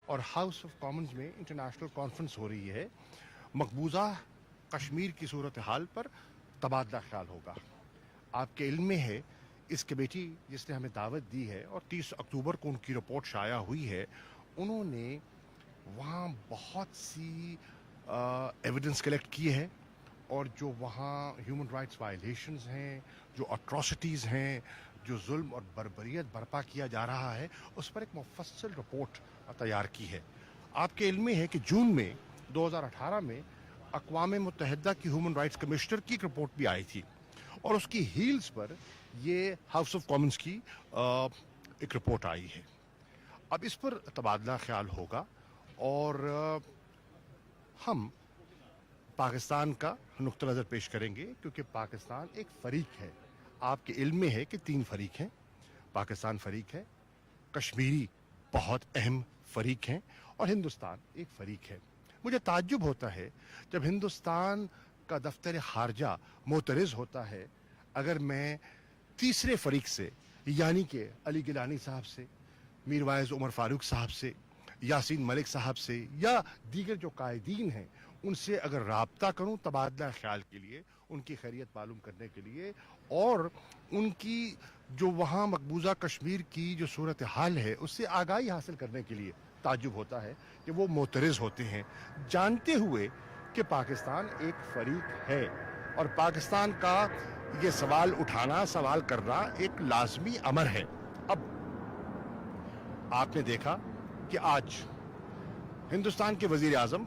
اور house of Commons میں international conference ہو رہی ہے. مقبوضہ کشمیر کی صورتحال پر تبادلہ خیال ہوگا. آپ کے علم میں ہے اس کمیٹی جس نے ہمیں دعوت دی ہے اور 30 اکتوبر کو ان کی رپورٹ شائع ہوئی ہے, انہوں نے وہاں بہت سی ایویڈنس کلیکٹ کی ہے, اور جو وہاں ہیومن رائٹس وائلیشنز ہیں, جو اٹراسٹیز ہیں, جو ظلم اور بربریت برپا کیا جا رہا ہے, اس پر ایک مفصل رپورٹ تیار کی ہے. آپ کے علم میں ہے کہ جون میں 2018 میں اقوام متحدہ کی ہیومن رائٹس کمشنر کی ایک رپورٹ بھی آئی تھی, اور اس کی ہیلز پر یہ ہاؤس آف کامنز کی ایک رپورٹ آئی ہے. اب اس پر تبادلہ خیال ہوگا, اور ہم پاکستان کا نقطہ نظر پیش کریں گے, کیونکہ پاکستان ایک فریق ہے. آپ کے علم میں ہے کہ 3 فریق ہیں. پاکستان فریق ہے, کشمیری بہت اہم فریق ہیں, اور ہندوستان ایک فریق ہے. مجھے تعجب ہوتا ہے جب ہندوستان کا دفتر خارجہ معترض ہوتا ہے اگر میں تیسرے فریق سے, یعنی کہ علی گیلانی صاحب سے, میروائز عمر فاروق صاحب سے, یاسین ملک صاحب سے, یا دیگر جو قائدین ہیں ان سے اگر رابطہ کروں تبادلہ خیال کے لیے, ان کی خیریت معلوم کرنے کے لیے, اور ان کی جو وہاں مقبوضہ کشمیر کی جو صورتحال ہے اس سے آگاہی حاصل کرنے کے لیے, تعجب ہوتا ہے کہ وہ معترض ہوتے ہیں, جانتے ہوئے کہ پاکستان ایک فریق ہے, اور پاکستان کا یہ سوال اٹھانا, سوال کرنا ایک لازمی امر ہے. اب آپ نے دیکھا کہ آج ہندوستان کے وزیر اعظم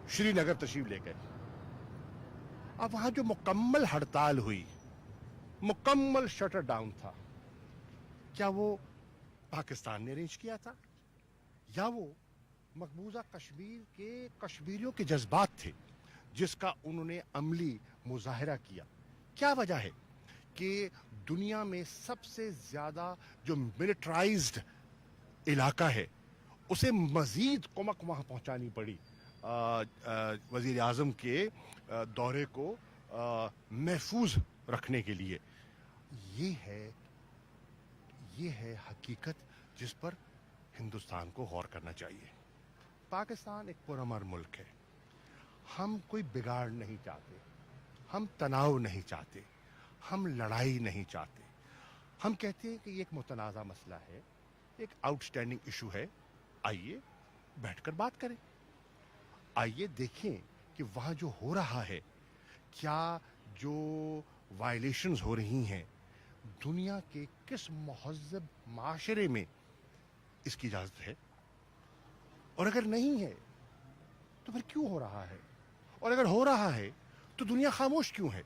شری نگر تشریف لے گئے. اب وہاں جو مکمل ہڑتال ہوئی, مکمل شٹر ڈاؤن تھا, کیا وہ پاکستان نے ارینج کیا تھا, یا وہ مقبوضہ کشمیر کے کشمیریوں کے جذبات تھے جس کا انہوں نے عملی مظاہرہ کیا؟ کیا وجہ ہے کہ دنیا میں سب سے زیادہ جو ملٹرائزڈ علاقہ ہے اسے مزید کمک وہاں پہنچانی پڑی وزیر اعظم کے دورے کو محفوظ رکھنے کے لیے؟ یہ ہے حقیقت جس پر ہندوستان کو غور کرنا چاہیے. پاکستان ایک پرامن ملک ہے. ہم کوئی بگاڑ نہیں چاہتے, ہم تناؤ نہیں چاہتے, ہم لڑائی نہیں چاہتے. ہم کہتے ہیں کہ یہ ایک متنازع مسئلہ ہے, ایک آؤٹ سٹینڈنگ ایشو ہے, آئیے بیٹھ کر بات کریں, آئیے دیکھیں کہ وہاں جو ہو رہا ہے, کیا جو وائلیشنز ہو رہی ہیں دنیا کے کس مہذب معاشرے میں اس کی اجازت ہے, اور اگر نہیں ہے تو پھر کیوں ہو رہا ہے, اور اگر ہو رہا ہے تو دنیا خاموش کیوں ہے؟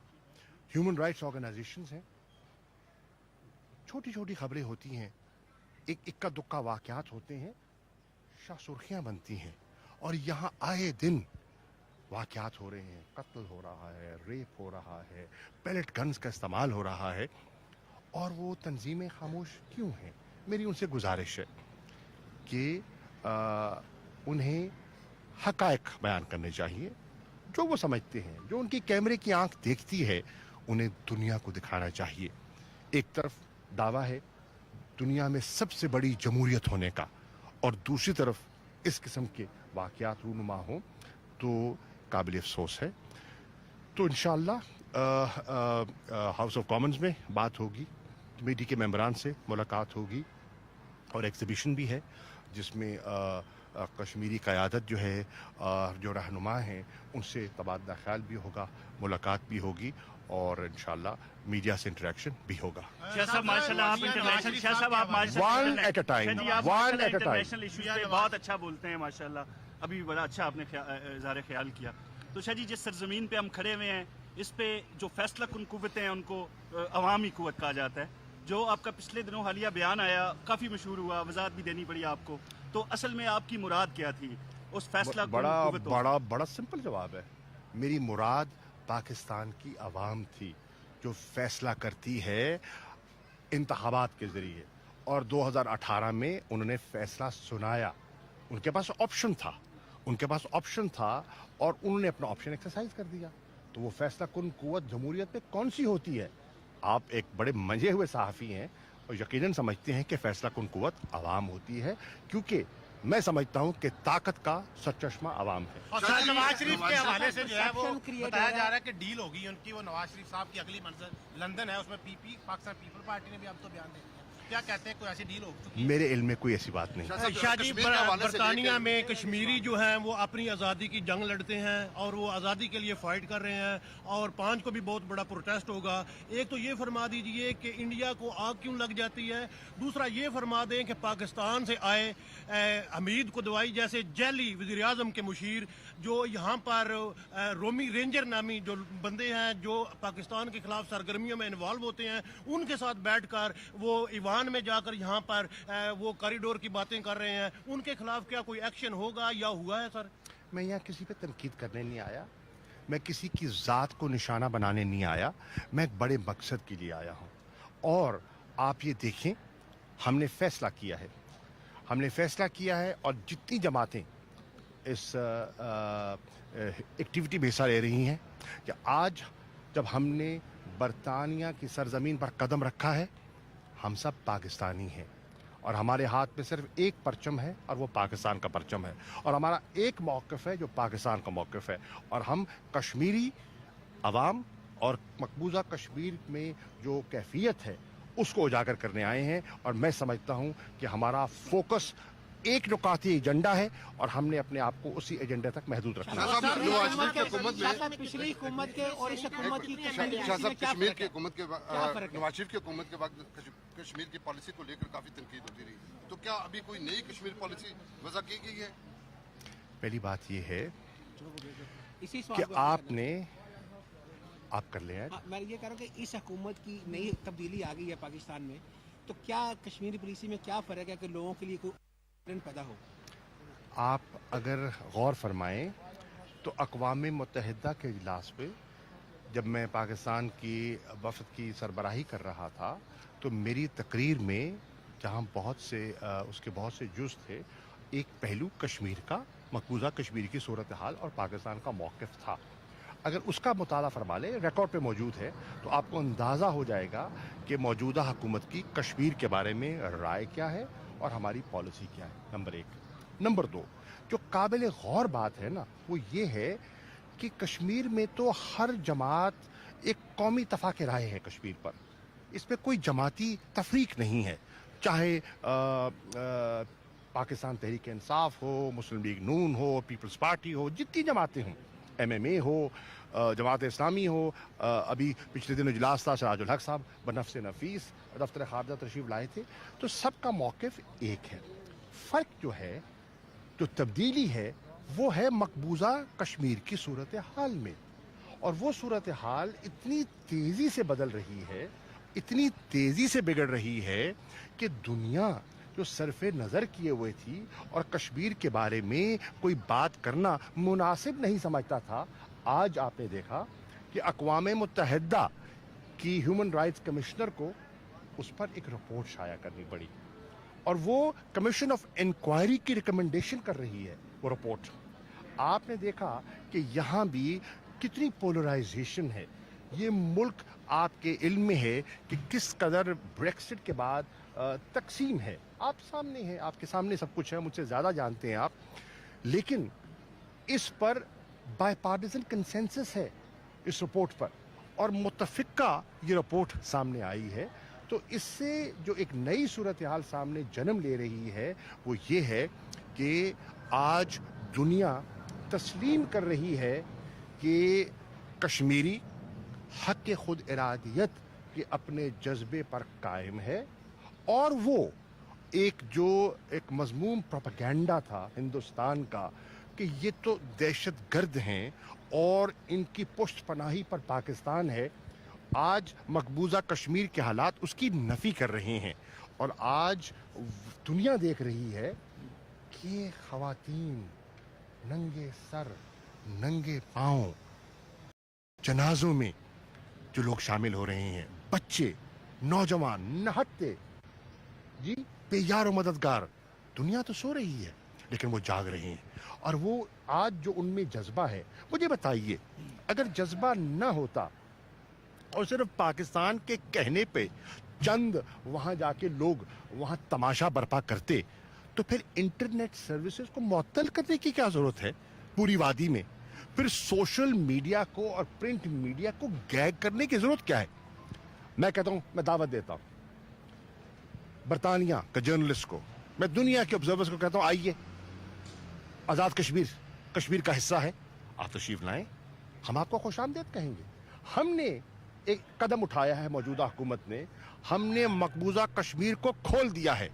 ہیومن رائٹس آرگنائزیشنز ہیں, چھوٹی چھوٹی خبریں ہوتی ہیں, ایک اکا دکا واقعات ہوتے ہیں, شاہ سرخیاں بنتی ہیں, اور یہاں آئے دن واقعات ہو رہے ہیں, قتل ہو رہا ہے, ریپ ہو رہا ہے, پیلٹ گنز کا استعمال ہو رہا ہے, اور وہ تنظیمیں خاموش کیوں ہیں؟ میری ان سے گزارش ہے کہ انہیں حقائق بیان کرنے چاہیے, جو وہ سمجھتے ہیں, جو ان کی کیمرے کی آنکھ دیکھتی ہے انہیں دنیا کو دکھانا چاہیے. ایک طرف دعویٰ ہے دنیا میں سب سے بڑی جمہوریت ہونے کا, اور دوسری طرف اس قسم کے واقعات رونما ہوں تو قابل افسوس ہے. تو انشاءاللہ ہاؤس آف کامنز میں بات ہوگی, کمیٹی کے ممبران سے ملاقات ہوگی, اور ایگزیبیشن بھی ہے جس میں کشمیری قیادت جو ہے, جو رہنما ہیں, ان سے تبادلہ خیال بھی ہوگا, ملاقات بھی ہوگی, اور انشاءاللہ میڈیا سے انٹریکشن بھی ہوگا. شاہ صاحب ماشاءاللہ آپ انٹرنیشنل, شاہ صاحب آپ One at a time, one at a time. International issues پہ بہت اچھا بولتے ہیں ماشاءاللہ, ابھی بڑا اچھا آپ نے اظہار خیال کیا. تو شاہ جی جس سرزمین پہ ہم کھڑے ہوئے ہیں اس پہ جو فیصلہ کن قوتیں ہیں ان کو عوامی قوت کہا جاتا ہے. جو آپ کا پچھلے دنوں حالیہ بیان آیا کافی مشہور ہوا, وضاحت بھی دینی پڑی آپ کو, تو اصل میں آپ کی مراد کیا تھی اس فیصلہ کن قوتوں؟ بڑا سمپل جواب ہے. میری مراد پاکستان کی عوام تھی جو فیصلہ کرتی ہے انتخابات کے ذریعے, اور 2018 میں انہوں نے فیصلہ سنایا. ان کے پاس آپشن تھا, اور انہوں نے اپنا آپشن ایکسرسائز کر دیا. تو وہ فیصلہ کن قوت جمہوریت میں کون سی ہوتی ہے؟ آپ ایک بڑے منجے ہوئے صحافی ہیں اور یقیناً سمجھتے ہیں کہ فیصلہ کن قوت عوام ہوتی ہے, کیونکہ मैं समझता हूं कि ताकत का सरचश्मा आवाम है। और सर नवाज शरीफ के हवाले से जो है वो Perception create बताया हो रहा जा है। रहा है कि डील होगी उनकी, वो नवाज शरीफ साहब की अगली मंजिल लंदन है, उसमें पीपी पाकिस्तान पीपल पार्टी ने भी अब तो बयान दे दिया। क्या कहते हैं, कोई ऐसी डील हो चुकी है? मेरे इल्म में कोई ऐसी बात नहीं। शाहजी, बरतानिया में कश्मीरी जो हैं वो अपनी आज़ादी की जंग लड़ते हैं और वो आज़ादी के लिए फाइट कर रहे हैं, और 5 को भी बहुत बड़ा प्रोटेस्ट होगा। एक तो ये फरमा दीजिए कि इंडिया को आग क्यों लग जाती है, दूसरा ये फरमा दें कि पाकिस्तान से आए हमीद को दवाई जैसे जैली वज़ीर आज़म के मुशीर जो यहाँ पर रोमी रेंजर नामी जो बंदे हैं जो पाकिस्तान के खिलाफ सरगर्मियों में इन्वॉल्व होते हैं, उनके साथ बैठकर वो ईवान में जाकर यहाँ पर वो कॉरिडोर की बातें कर रहे हैं, उनके खिलाफ क्या कोई एक्शन होगा या हुआ है सर? मैं यहाँ किसी पे तनकीद करने नहीं आया, मैं किसी की ज़ात को निशाना बनाने नहीं आया, मैं एक बड़े मकसद के लिए आया हूँ। और आप ये देखें, हमने फैसला किया है, और जितनी जमातें इस एक्टिविटी में हिस्सा ले रही हैं कि आज जब हमने बरतानिया की सरजमीन पर कदम रखा है, हम सब पाकिस्तानी हैं और हमारे हाथ में सिर्फ एक परचम है और वो पाकिस्तान का परचम है, और हमारा एक मौक़िफ़ है जो पाकिस्तान का मौक़िफ़ है, और हम कश्मीरी अवाम और मकबूजा कश्मीर में जो कैफियत है उसको उजागर करने आए हैं। और मैं समझता हूं कि हमारा फोकस एक नुकाती एजेंडा है और हमने अपने आप को उसी एजेंडे तक महदूद रखना है। पिछली हुकूमत के और इस हुकूमत की कश्मीर की हुकूमत के नवाज शरीफ की हुकूमत के वक्त कश्मीर की पॉलिसी को लेकर काफी तनकीद होती रही, तो क्या अभी कोई नई कश्मीर पॉलिसी वज़ा की गई है? पहली बात यह है इसी कि आप कर लें यार। मैं ये कह रहा हूँ कि इस हुकूमत की नई तब्दीली आ गई है पाकिस्तान में, तो क्या कश्मीरी पॉलिसी में क्या फ़र्क है कि लोगों के लिए कोई पैदा हो? आप अगर गौर फरमाएं तो अक़वाम मुत्तहिदा के इजलास पे जब मैं पाकिस्तान की वफ़द की सरबराही कर रहा था तो मेरी तकरीर में जहां उसके बहुत से जुज़ थे, एक पहलू कश्मीर का, मकबूजा कश्मीर की सूरत हाल और पाकिस्तान का मौक़िफ़ था। अगर उसका मुताला फरमा ले, रिकॉर्ड पे मौजूद है, तो आपको अंदाज़ा हो जाएगा कि मौजूदा हुकूमत की कश्मीर के बारे में राय क्या है और हमारी पॉलिसी क्या है, नंबर 1। नंबर 2, जो काबिल गौर बात है ना, वो ये है कि कश्मीर में तो हर जमात एक कौमी तफाक़ राय है कश्मीर पर, इसमें कोई जमाती तफरीक नहीं है, चाहे पाकिस्तान तहरीक इंसाफ हो, मुस्लिम लीग नून हो, पीपल्स पार्टी हो, जितनी जमातें हों, MMA हो, जमात इस्लामी हो, अभी पिछले दिनों इजलास था, सिराजुल हक साहब बनफ्स नफीस दफ्तर खारजा तशरीफ लाए थे, तो सबका मौक़िफ़ एक है। फ़र्क जो है, जो तब्दीली है, वो है मकबूजा कश्मीर की सूरत हाल में, और वो सूरत हाल इतनी तेज़ी से बदल रही है, इतनी तेज़ी से बिगड़ रही है कि दुनिया जो सरफे नज़र किए हुए थी और कश्मीर के बारे में कोई बात करना मुनासिब नहीं समझता था, आज आपने देखा कि अक़वाम मुत्तहिदा की ह्यूमन राइट्स कमिश्नर को उस पर एक रिपोर्ट शाया करनी पड़ी, और वो कमीशन ऑफ इंक्वायरी की रिकमेंडेशन कर रही है वो रिपोर्ट। आपने देखा कि यहाँ भी कितनी पोलराइजेशन है। ये मुल्क आपके इल्म में है कि किस कदर ब्रेक्सिट के बाद तकसीम है, आप सामने है, आपके सामने सब कुछ है, मुझसे ज़्यादा जानते हैं आप, लेकिन इस पर बायपार्टिसन कंसेंसस है इस रिपोर्ट पर, और मुत्तफ़िका ये रिपोर्ट सामने आई है। तो इससे जो एक नई सूरत हाल सामने जन्म ले रही है वो ये है कि आज दुनिया तस्लीम कर रही है कि कश्मीरी हक़ खुद इरादियत के अपने जज्बे पर कायम है, और वो एक मज़मूम प्रोपेगेंडा था हिंदुस्तान का कि ये तो दहशत गर्द हैं और इनकी पुष्ट पनाही पर पाकिस्तान है, आज मकबूजा कश्मीर के हालात उसकी नफ़ी कर रहे हैं। और आज दुनिया देख रही है कि ख़वातीन नंगे सर नंगे पाँव जनाजों में जो लोग शामिल हो रहे हैं, बच्चे नौजवान नहत्ते जी बेयार मददगार, दुनिया तो सो रही है लेकिन वो जाग रहे हैं, और वो आज जो उनमें जज्बा है, मुझे बताइए अगर जज्बा न होता और सिर्फ पाकिस्तान के कहने पे चंद वहाँ जाके लोग वहाँ तमाशा बर्पा करते, तो फिर इंटरनेट सर्विसेज को मुअत्तल करने की क्या जरूरत है पूरी वादी में? फिर सोशल मीडिया को और प्रिंट मीडिया को गैग करने की जरूरत क्या है? मैं कहता हूं, मैं दावत देता हूं बरतानिया का जर्नलिस्ट को, मैं दुनिया के ऑब्जर्वर्स को कहता हूं, आइए, आजाद कश्मीर कश्मीर का हिस्सा है, आप तशरीफ लाएं, हम आपको खुशामदीद कहेंगे। हमने एक कदम उठाया है, मौजूदा हुकूमत ने, हमने मकबूजा कश्मीर को खोल दिया है।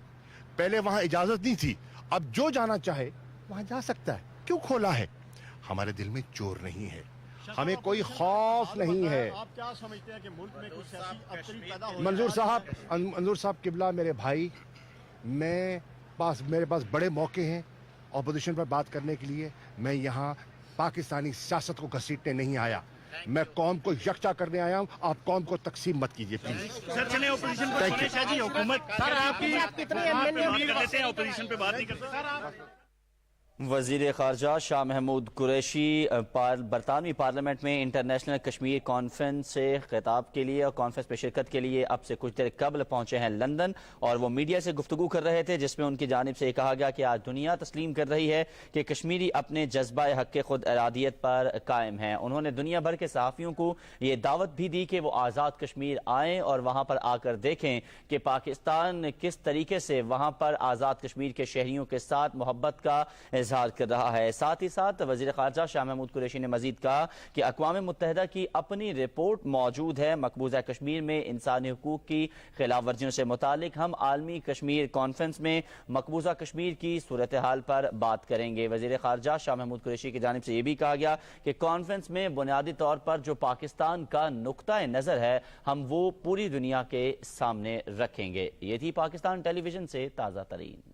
पहले वहां इजाजत नहीं थी, अब जो जाना चाहे वहां जा सकता है। क्यों खोला है? हमारे दिल में चोर नहीं है, हमें कोई खौफ नहीं है। आप क्या समझते हैं कि मुल्क में कुछ ऐसी अबतरी पैदा हो मंजूर साहब किबला मेरे भाई, मेरे पास बड़े मौके हैं ऑपोजिशन पर बात करने के लिए। मैं यहाँ पाकिस्तानी सियासत को घसीटने नहीं आया, मैं कौम को यकजा करने आया हूँ। आप कौम को तकसीम मत कीजिए प्लीज। सर चले ऑपोजिशन पर चले शाह जी, हुकूमत सर आपकी कितने एमएलए कर लेते हैं, ऑपोजिशन पे बात नहीं करते। वज़ीर ख़ारजा शाह महमूद कुरैशी बरतानवी पार्लियामेंट में इंटरनेशनल कश्मीर कॉन्फ्रेंस से खिताब के लिए और कॉन्फ्रेंस में शिरकत के लिए अब से कुछ देर कबल पहुंचे हैं लंदन, और वो मीडिया से गुफ्तगू कर रहे थे, जिसमें उनकी जानिब से कहा गया कि आज दुनिया तस्लीम कर रही है कि कश्मीरी अपने जज्बा हक़ खुद इरादियत पर कायम हैं। उन्होंने दुनिया भर के सहाफ़ियों को ये दावत भी दी कि वो आज़ाद कश्मीर आएँ और वहाँ पर आकर देखें कि पाकिस्तान किस तरीके से वहाँ पर आज़ाद कश्मीर के शहरियों के साथ मोहब्बत का इजहार कर रहा है। साथ ही साथ वज़ीर ख़ारजा शाह महमूद कुरैशी ने मजीद कहा कि अक़वाम मुत्तहिदा की अपनी रिपोर्ट मौजूद है मकबूजा कश्मीर में इंसानी हुकूक की खिलाफ वर्जियों से मुतालिक। हम आलमी कश्मीर कॉन्फ्रेंस में मकबूजा कश्मीर की सूरत हाल पर बात करेंगे। वज़ीर ख़ारजा शाह महमूद कुरैशी की जानिब से यह भी कहा गया कि कॉन्फ्रेंस में बुनियादी तौर पर जो पाकिस्तान का नुक्ता नज़र है हम वो पूरी दुनिया के सामने रखेंगे। ये थी पाकिस्तान टेलीविजन से ताज़ा तरीन।